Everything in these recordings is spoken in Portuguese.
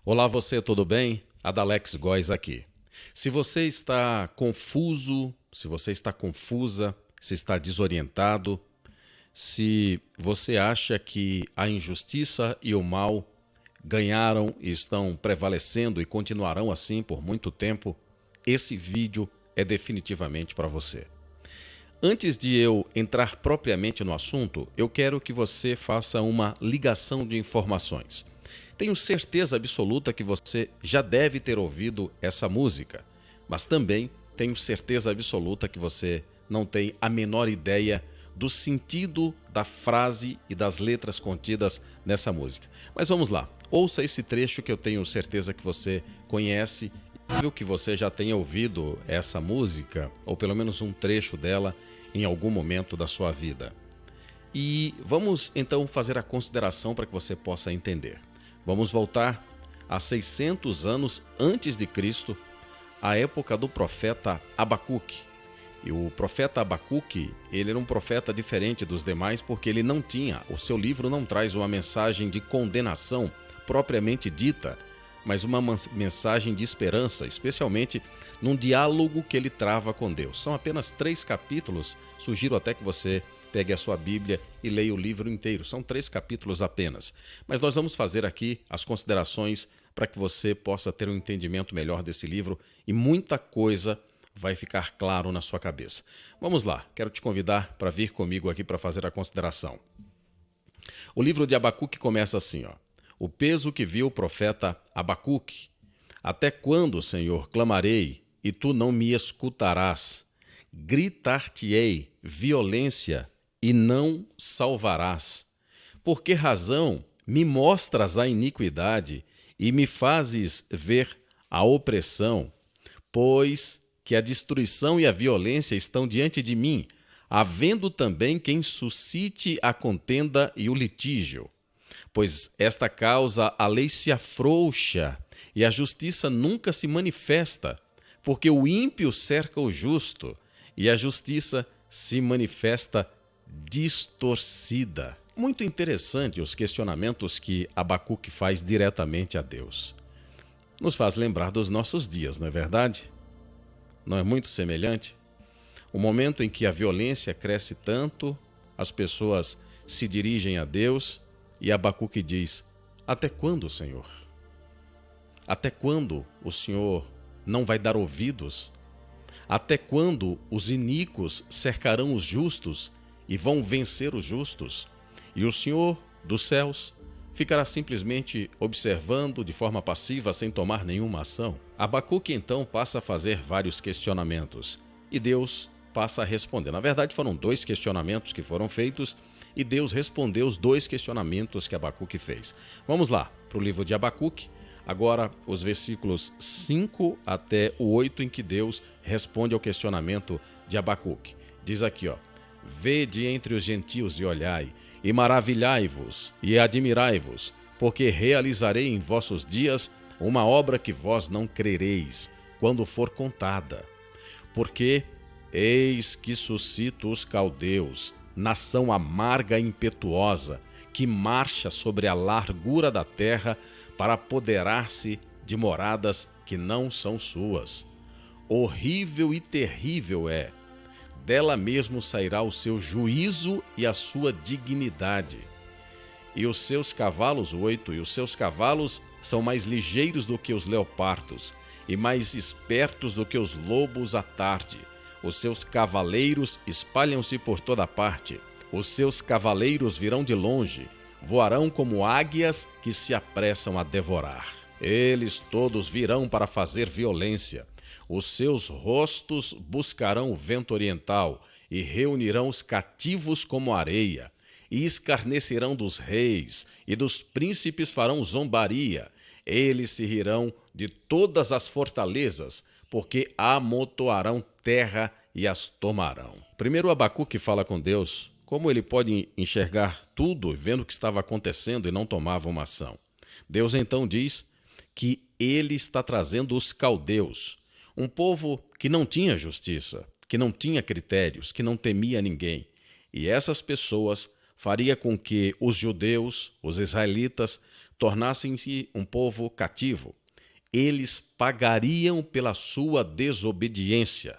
Olá você, tudo bem? Adalex Góes aqui. Se você está confuso, se você está confusa, se está desorientado, se você acha que a injustiça e o mal ganharam e estão prevalecendo e continuarão assim por muito tempo, esse vídeo é definitivamente para você. Antes de eu entrar propriamente no assunto, eu quero que você faça uma ligação de informações. Tenho certeza absoluta que você já deve ter ouvido essa música, mas também tenho certeza absoluta que você não tem a menor ideia do sentido da frase e das letras contidas nessa música. Mas vamos lá, ouça esse trecho que eu tenho certeza que você conhece, que você já tenha ouvido essa música, ou pelo menos um trecho dela, em algum momento da sua vida. E vamos então fazer a consideração para que você possa entender. Vamos voltar a 600 anos antes de Cristo, a época do profeta Abacuque. E o profeta Abacuque, ele era um profeta diferente dos demais porque ele não tinha, o seu livro não traz uma mensagem de condenação propriamente dita, mas uma mensagem de esperança, especialmente num diálogo que ele trava com Deus. São apenas 3 capítulos, sugiro até que você pegue a sua Bíblia e leia o livro inteiro. São 3 capítulos apenas. Mas nós vamos fazer aqui as considerações para que você possa ter um entendimento melhor desse livro e muita coisa vai ficar claro na sua cabeça. Vamos lá, quero te convidar para vir comigo aqui para fazer a consideração. O livro de Abacuque começa assim, ó. O peso que viu o profeta Abacuque. Até quando, Senhor, clamarei e tu não me escutarás? Gritar-te-ei violência e não salvarás. Por que razão me mostras a iniquidade e me fazes ver a opressão? Pois que a destruição e a violência estão diante de mim, havendo também quem suscite a contenda e o litígio. Pois esta causa a lei se afrouxa e a justiça nunca se manifesta, porque o ímpio cerca o justo e a justiça se manifesta distorcida. Muito interessante os questionamentos que Abacuque faz diretamente a Deus. Nos faz lembrar dos nossos dias, não é verdade? Não é muito semelhante? O momento em que a violência cresce tanto, as pessoas se dirigem a Deus e Abacuque diz: até quando, Senhor? Até quando o Senhor não vai dar ouvidos? Até quando os iníquos cercarão os justos e vão vencer os justos? E o Senhor dos céus ficará simplesmente observando de forma passiva sem tomar nenhuma ação? Abacuque então passa a fazer vários questionamentos e Deus passa a responder. Na verdade, foram 2 questionamentos que foram feitos e Deus respondeu os 2 questionamentos que Abacuque fez. Vamos lá para o livro de Abacuque, agora os versículos 5 até o 8, em que Deus responde ao questionamento de Abacuque. Diz aqui, ó: vede entre os gentios e olhai, e maravilhai-vos e admirai-vos, porque realizarei em vossos dias uma obra que vós não crereis, quando for contada. Porque eis que suscito os caldeus, nação amarga e impetuosa, que marcha sobre a largura da terra para apoderar-se de moradas que não são suas. Horrível e terrível é. Dela mesmo sairá o seu juízo e a sua dignidade. E os seus cavalos, 8, e os seus cavalos são mais ligeiros do que os leopardos, e mais espertos do que os lobos à tarde. Os seus cavaleiros espalham-se por toda parte. Os seus cavaleiros virão de longe, voarão como águias que se apressam a devorar. Eles todos virão para fazer violência. Os seus rostos buscarão o vento oriental e reunirão os cativos como areia. E escarnecerão dos reis e dos príncipes farão zombaria. Eles se rirão de todas as fortalezas, porque amontoarão terra e as tomarão. Primeiro Abacuque fala com Deus como ele pode enxergar tudo, vendo o que estava acontecendo e não tomava uma ação. Deus então diz que ele está trazendo os caldeus, um povo que não tinha justiça, que não tinha critérios, que não temia ninguém. E essas pessoas faria com que os judeus, os israelitas, tornassem-se um povo cativo, eles pagariam pela sua desobediência.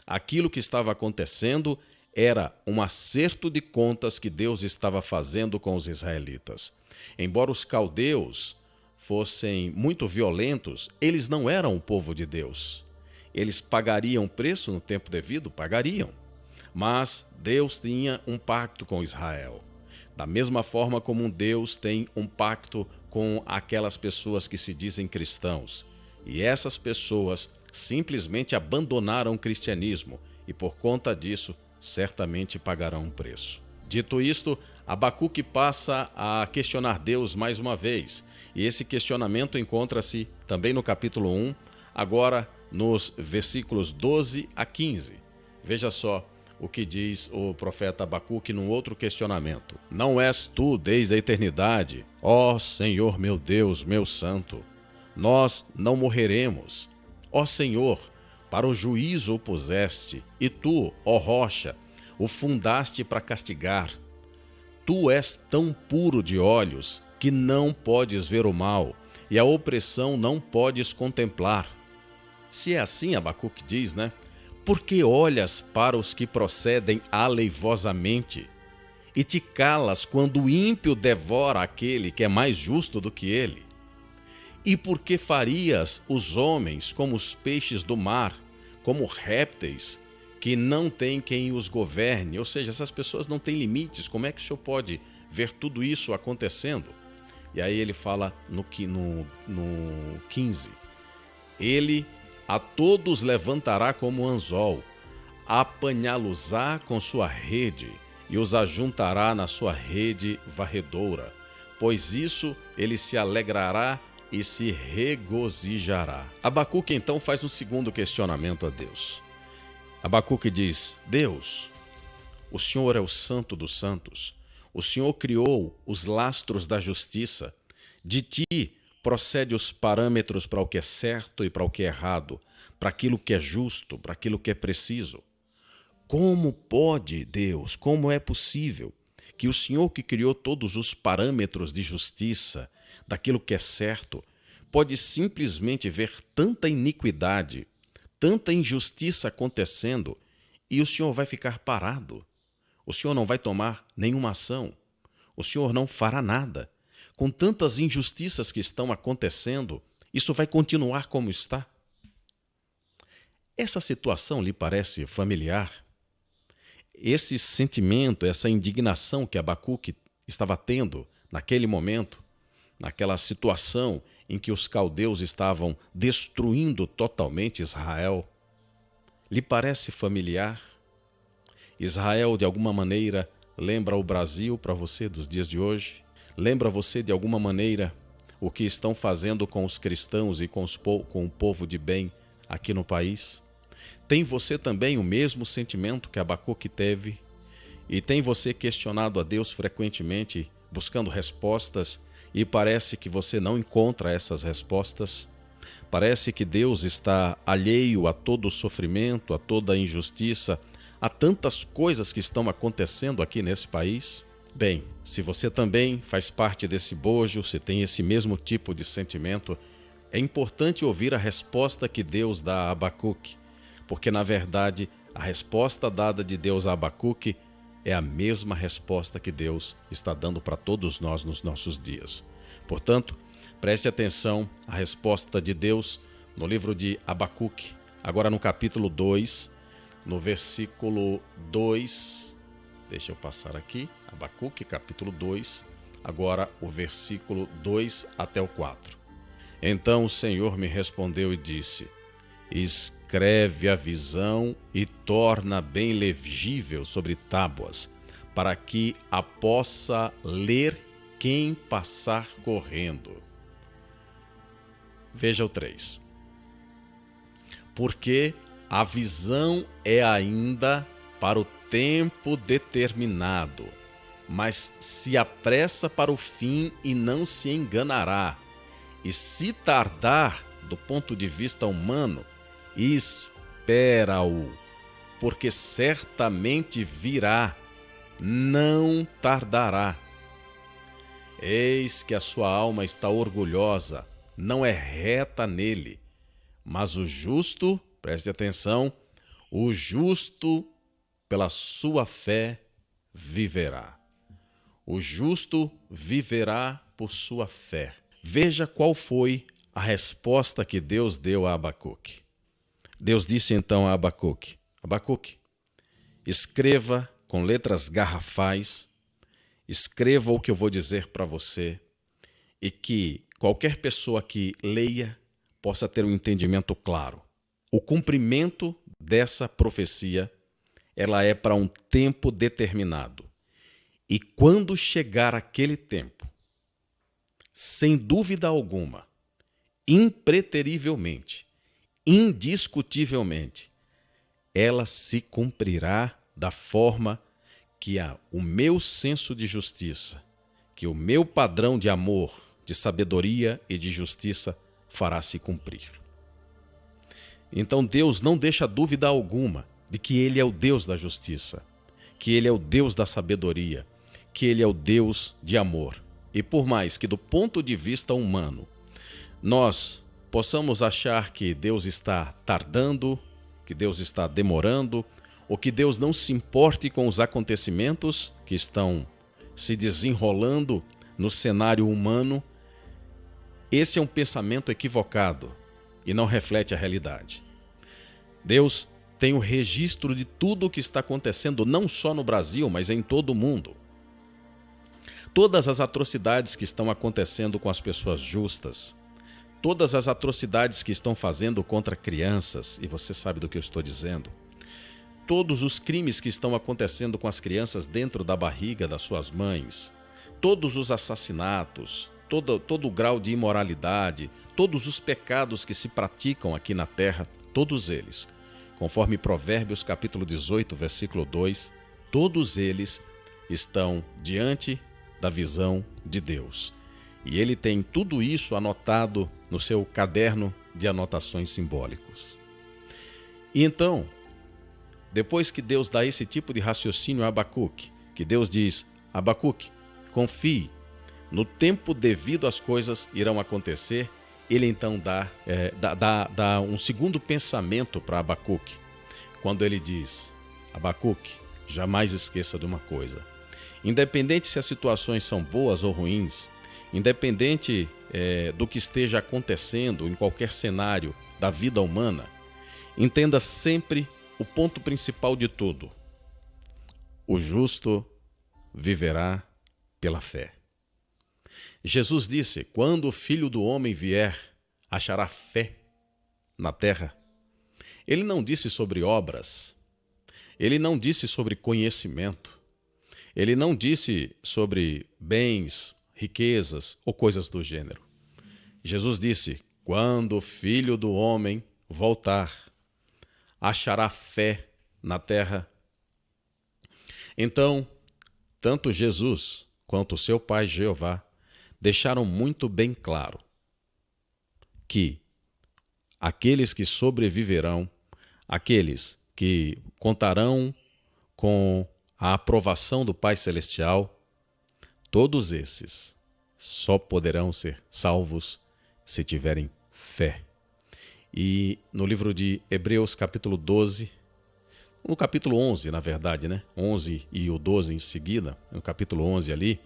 Aquilo que estava acontecendo era um acerto de contas que Deus estava fazendo com os israelitas. Embora os caldeus fossem muito violentos, eles não eram o povo de Deus. Eles pagariam preço no tempo devido? Pagariam. Mas Deus tinha um pacto com Israel. Da mesma forma como um Deus tem um pacto com aquelas pessoas que se dizem cristãos. E essas pessoas simplesmente abandonaram o cristianismo e por conta disso certamente pagarão um preço. Dito isto, Abacuque passa a questionar Deus mais uma vez. E esse questionamento encontra-se também no capítulo 1, agora nos versículos 12 a 15. Veja só o que diz o profeta Abacuque num outro questionamento. Não és tu desde a eternidade, ó Senhor meu Deus, meu santo. Nós não morreremos. Ó Senhor, para o juízo o puseste, e tu, ó rocha, o fundaste para castigar. Tu és tão puro de olhos que não podes ver o mal, e a opressão não podes contemplar. Se é assim, Abacuque diz, né? Por que olhas para os que procedem aleivosamente e te calas quando o ímpio devora aquele que é mais justo do que ele? E por que farias os homens como os peixes do mar, como répteis que não tem quem os governe? Ou seja, essas pessoas não têm limites. Como é que o senhor pode ver tudo isso acontecendo? E aí ele fala no 15. Ele a todos levantará como anzol, apanhá-los-á com sua rede e os ajuntará na sua rede varredora. Pois isso ele se alegrará e se regozijará. Abacuque então faz um segundo questionamento a Deus. Abacuque diz: Deus, o Senhor é o Santo dos Santos. O Senhor criou os lastros da justiça. De ti procede os parâmetros para o que é certo e para o que é errado, para aquilo que é justo, para aquilo que é preciso. Como pode, Deus, como é possível que o Senhor que criou todos os parâmetros de justiça, daquilo que é certo, pode simplesmente ver tanta iniquidade, tanta injustiça acontecendo e o Senhor vai ficar parado? O Senhor não vai tomar nenhuma ação. O Senhor não fará nada. Com tantas injustiças que estão acontecendo, isso vai continuar como está? Essa situação lhe parece familiar? Esse sentimento, essa indignação que Abacuque estava tendo naquele momento, naquela situação em que os caldeus estavam destruindo totalmente Israel, lhe parece familiar? Israel, de alguma maneira, lembra o Brasil para você dos dias de hoje? Lembra você, de alguma maneira, o que estão fazendo com os cristãos e com o povo de bem aqui no país? Tem você também o mesmo sentimento que Abacuque teve? E tem você questionado a Deus frequentemente, buscando respostas, e parece que você não encontra essas respostas? Parece que Deus está alheio a todo o sofrimento, a toda a injustiça, a tantas coisas que estão acontecendo aqui nesse país? Bem, se você também faz parte desse bojo, se tem esse mesmo tipo de sentimento, é importante ouvir a resposta que Deus dá a Abacuque, porque na verdade a resposta dada de Deus a Abacuque é a mesma resposta que Deus está dando para todos nós nos nossos dias. Portanto, preste atenção à resposta de Deus no livro de Abacuque, agora no capítulo 2, no versículo 2, deixa eu passar aqui, Abacuque, capítulo 2, agora o versículo 2 até o 4. Então o Senhor me respondeu e disse: escreve a visão e torna bem legível sobre tábuas, para que a possa ler quem passar correndo. Veja o 3. Porque a visão é ainda para o tempo determinado, mas se apressa para o fim e não se enganará. E se tardar, do ponto de vista humano, espera-o, porque certamente virá, não tardará. Eis que a sua alma está orgulhosa, não é reta nele. Mas o justo, preste atenção, o justo pela sua fé viverá. O justo viverá por sua fé. Veja qual foi a resposta que Deus deu a Abacuque. Deus disse então a Abacuque: Abacuque, escreva com letras garrafais, escreva o que eu vou dizer para você e que qualquer pessoa que leia possa ter um entendimento claro. O cumprimento dessa profecia, ela é para um tempo determinado. E quando chegar aquele tempo, sem dúvida alguma, impreterivelmente, indiscutivelmente, ela se cumprirá da forma que o meu senso de justiça, que o meu padrão de amor, de sabedoria e de justiça fará se cumprir. Então Deus não deixa dúvida alguma de que Ele é o Deus da justiça, que Ele é o Deus da sabedoria, que Ele é o Deus de amor. E por mais que do ponto de vista humano nós possamos achar que Deus está tardando, que Deus está demorando, ou que Deus não se importe com os acontecimentos que estão se desenrolando no cenário humano, esse é um pensamento equivocado e não reflete a realidade. Deus tem o registro de tudo o que está acontecendo, não só no Brasil, mas em todo o mundo. Todas as atrocidades que estão acontecendo com as pessoas justas, todas as atrocidades que estão fazendo contra crianças, e você sabe do que eu estou dizendo, todos os crimes que estão acontecendo com as crianças dentro da barriga das suas mães, todos os assassinatos, todo o grau de imoralidade, todos os pecados que se praticam aqui na terra, todos eles, conforme Provérbios capítulo 18, versículo 2, todos eles estão diante da visão de Deus. E ele tem tudo isso anotado no seu caderno de anotações simbólicos. E então, depois que Deus dá esse tipo de raciocínio a Abacuque, que Deus diz: Abacuque, confie, no tempo devido as coisas irão acontecer, ele então dá um segundo pensamento para Abacuque, quando ele diz: Abacuque, jamais esqueça de uma coisa. Independente se as situações são boas ou ruins, independente do que esteja acontecendo em qualquer cenário da vida humana, entenda sempre o ponto principal de tudo: o justo viverá pela fé. Jesus disse: quando o Filho do Homem vier, achará fé na terra? Ele não disse sobre obras, ele não disse sobre conhecimento, ele não disse sobre bens, riquezas ou coisas do gênero. Jesus disse: quando o Filho do Homem voltar, achará fé na terra? Então, tanto Jesus quanto seu Pai Jeová deixaram muito bem claro que aqueles que sobreviverão, aqueles que contarão com a aprovação do Pai Celestial, todos esses só poderão ser salvos se tiverem fé. E no livro de Hebreus, capítulo 12, no capítulo 11, na verdade, 11 e o 12 em seguida, no capítulo 11 ali,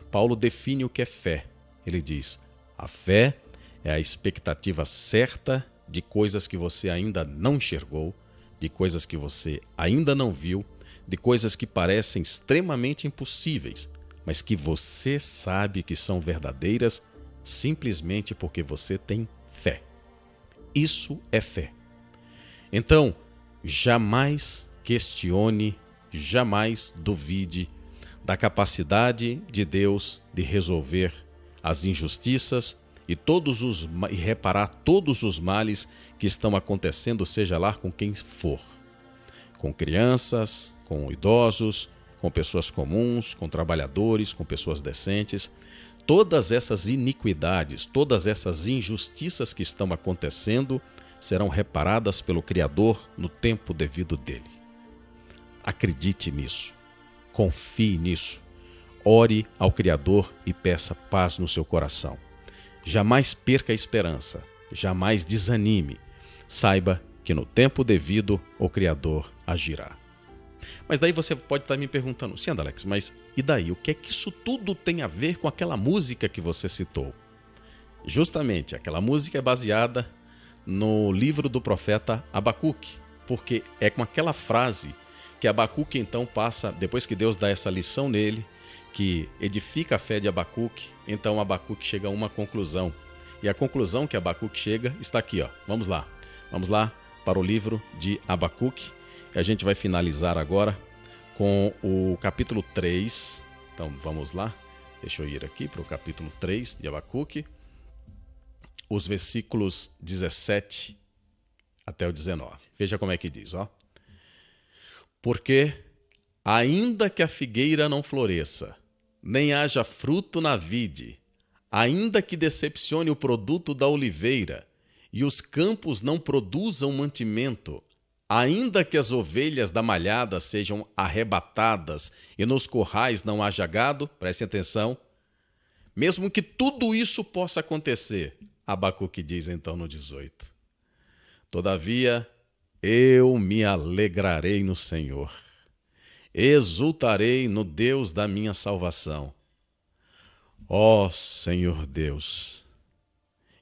Paulo define o que é fé. Ele diz: a fé é a expectativa certa de coisas que você ainda não enxergou, de coisas que você ainda não viu, de coisas que parecem extremamente impossíveis, mas que você sabe que são verdadeiras simplesmente porque você tem fé. Isso é fé. Então, jamais questione, jamais duvide da capacidade de Deus de resolver as injustiças e reparar todos os males que estão acontecendo, seja lá com quem for. Com crianças, com idosos, com pessoas comuns, com trabalhadores, com pessoas decentes. Todas essas iniquidades, todas essas injustiças que estão acontecendo serão reparadas pelo Criador no tempo devido dele. Acredite nisso, confie nisso, ore ao Criador e peça paz no seu coração. Jamais perca a esperança, jamais desanime. Saiba que no tempo devido o Criador agirá. Mas daí você pode estar me perguntando, sim, Alex, mas e daí? O que é que isso tudo tem a ver com aquela música que você citou? Justamente, aquela música é baseada no livro do profeta Abacuque, porque é com aquela frase que Abacuque então passa, depois que Deus dá essa lição nele, que edifica a fé de Abacuque, então Abacuque chega a uma conclusão. E a conclusão que Abacuque chega está aqui, ó. Vamos lá para o livro de Abacuque. E a gente vai finalizar agora com o capítulo 3. Então vamos lá, deixa eu ir aqui para o capítulo 3 de Abacuque, os versículos 17 até o 19. Veja como é que diz, ó. Porque ainda que a figueira não floresça, nem haja fruto na vide, ainda que decepcione o produto da oliveira, e os campos não produzam mantimento, ainda que as ovelhas da malhada sejam arrebatadas e nos currais não haja gado, preste atenção, mesmo que tudo isso possa acontecer, Abacuque diz então no 18, todavia eu me alegrarei no Senhor, exultarei no Deus da minha salvação. Ó Senhor Deus,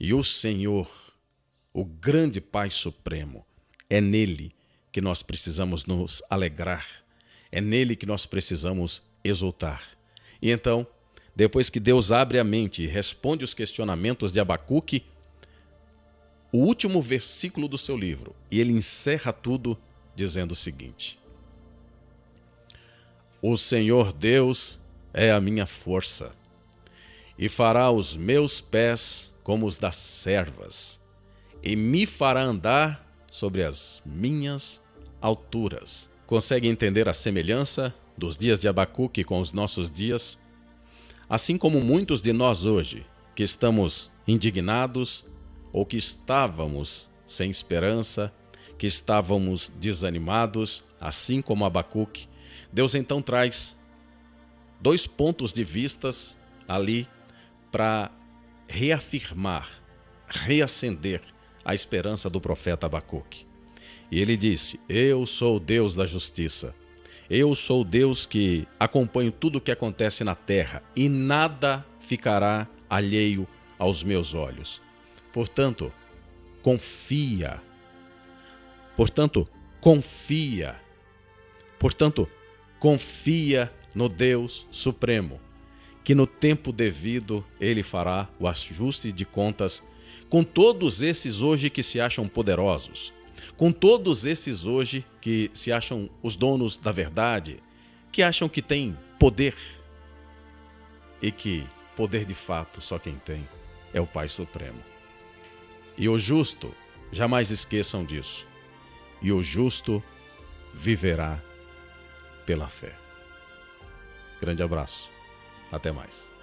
e o Senhor, o grande Pai Supremo, é nele que nós precisamos nos alegrar, é nele que nós precisamos exultar. E então, depois que Deus abre a mente e responde os questionamentos de Abacuque, o último versículo do seu livro, e ele encerra tudo dizendo o seguinte: o Senhor Deus é a minha força, e fará os meus pés como os das servas, e me fará andar sobre as minhas alturas. Consegue entender a semelhança dos dias de Abacuque com os nossos dias? Assim como muitos de nós hoje, que estamos indignados ou que estávamos sem esperança, que estávamos desanimados, assim como Abacuque, Deus então traz dois pontos de vistas ali para reafirmar, reacender a esperança do profeta Abacuque. E ele disse: eu sou o Deus da justiça. Eu sou o Deus que acompanho tudo o que acontece na terra e nada ficará alheio aos meus olhos. Portanto, confia. Portanto, confia no Deus Supremo, que no tempo devido ele fará o ajuste de contas com todos esses hoje que se acham poderosos, com todos esses hoje que se acham os donos da verdade, que acham que têm poder e que poder de fato só quem tem é o Pai Supremo. E o justo, jamais esqueçam disso, e o justo viverá pela fé. Grande abraço, até mais.